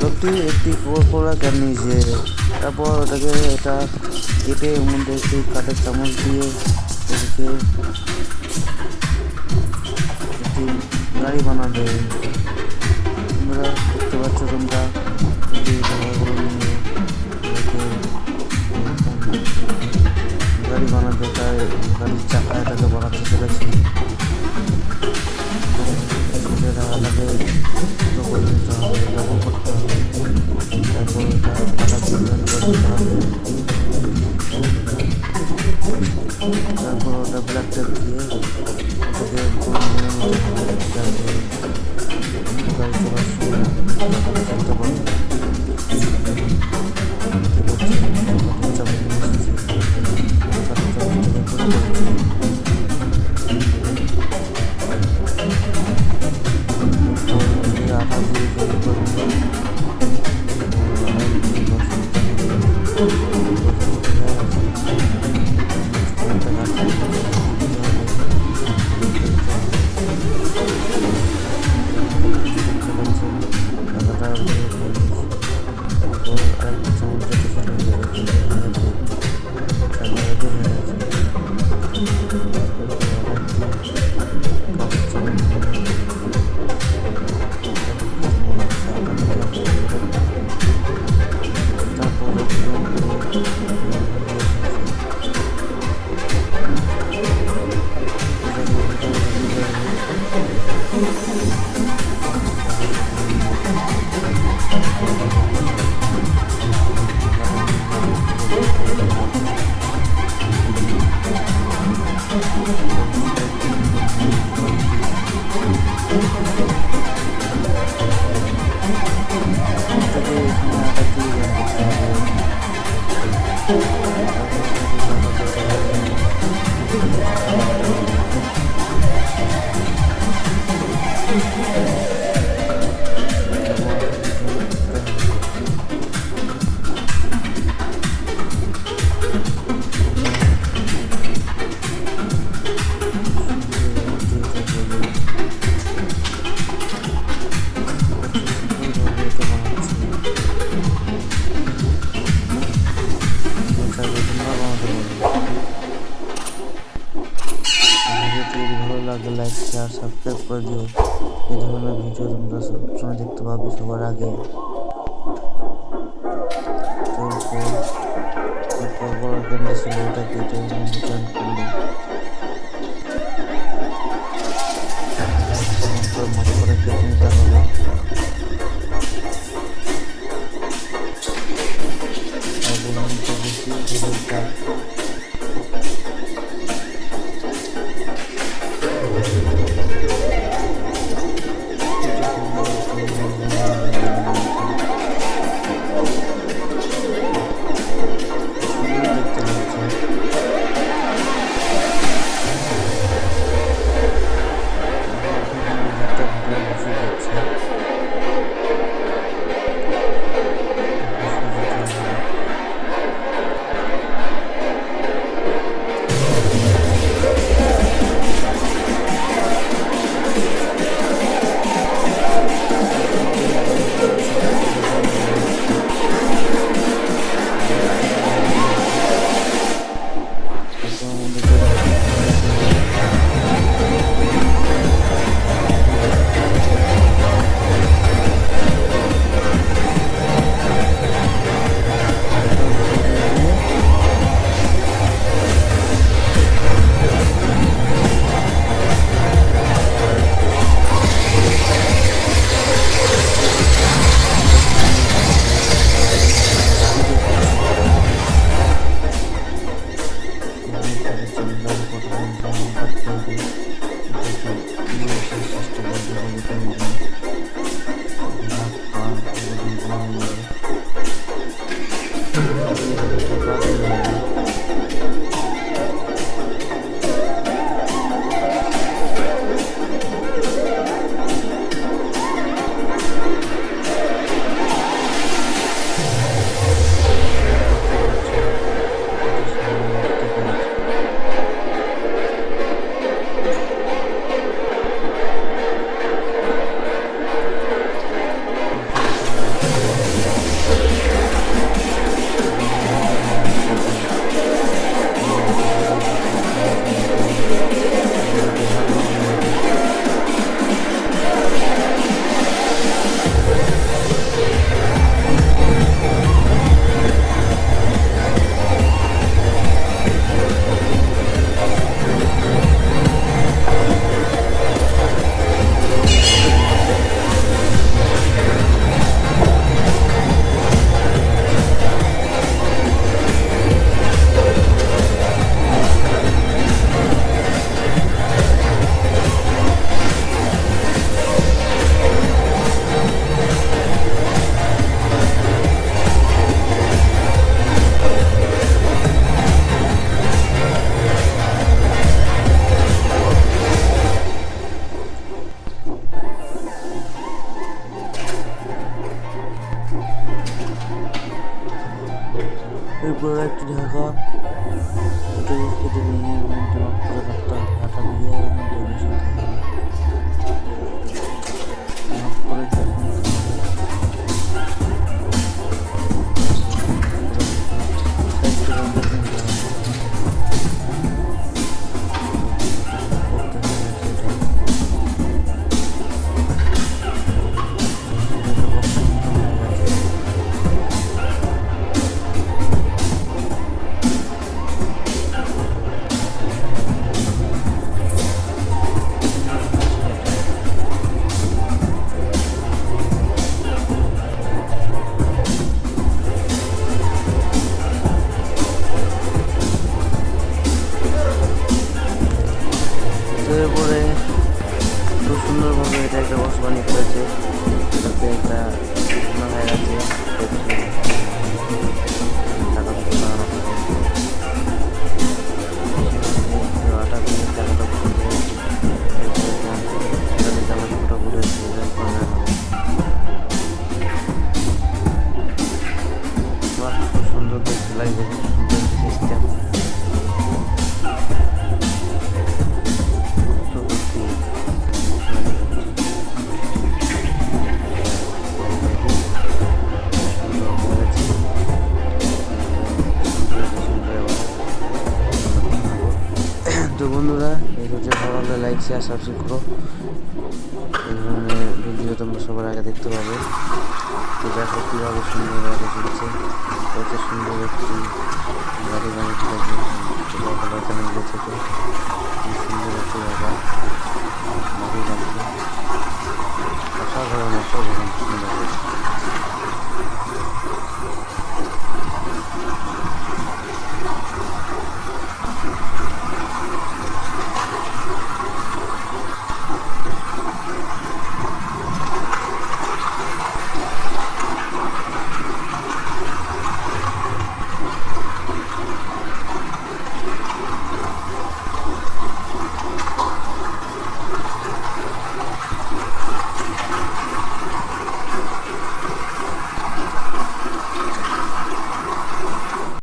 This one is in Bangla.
সত্যি একটি কোকাকোলা ক্যান নিয়েছে। তারপর ওটাকে এটা কেটে এর মধ্যে একটু কাঠের চামচ দিয়ে এদিকে একটি গাড়ি বানাবে। তোমরা দেখতে পাচ্ছ, তোমরা একটি কোকাকোলা নিয়ে এটাকে গাড়ি বানাবে, তাই গাড়ির চাকা এটাকে বানাতে চলেছে। এটাকে করে নিতে হবে, এরকম করতে হবে। তারপর এটা কাটা ডিজাইন করে দিতে হবে। তারপর ওটা ব্ল্যাক টেপ দিয়ে ওটাকে নিয়ে নিতে হবে, যাতে গাড়ি চলার সময় চাকাটা চলতে পারে। চাবি নিয়ে এসেছি, চাবি থেকে করে করেছি। আটা দিয়ে তৈরি করে নিলাম। লাইক, শেয়ার, সাবস্ক্রাইব করে দিও। এই ধরনের ভিডিও তোমরা সবসময় দেখতে পাবে সবার আগে। তারপর ওটা কেটে জয়েন করলো, মাছ করে কেটে নিতে হবে। এরপর একটি ঢাকা এটাকে কেটে নিয়ে এর মধ্যে অফ করে কাটতে হবে, আটা দিয়ে এর মধ্যে বসাতে হবে, অফ করে কেটে নিতে হবে। সাইড থেকে দেখে নিতে হবে। এরপরে খুব সুন্দরভাবে এটা একটা বক্স বানিয়ে ফেলেছে, এটাতে একটা হয়ে গেছে টাকা লাগানো থাকে, আটা দিয়ে টাকাটা এটাতে আমার ছোটো ঘুরে খুব সুন্দর দেখতে লাগবে, সুন্দর সিস্টেম। তো বন্ধুরা, এই ভিডিও ভালো লাগলে লাইক শেয়ার সাবস্ক্রাইব করো, এই ধরনের ভিডিও তোমরা সবার আগে দেখতে পাবে। তো দেখো কীভাবে সুন্দর গাড়ি চলছে, কত সুন্দর একটি গাড়ি বানিয়ে থাকবে এখানে গেছে, তো কি সুন্দর একটি জায়গা গাড়ি বানিয়ে অসাধারণ সুন্দর।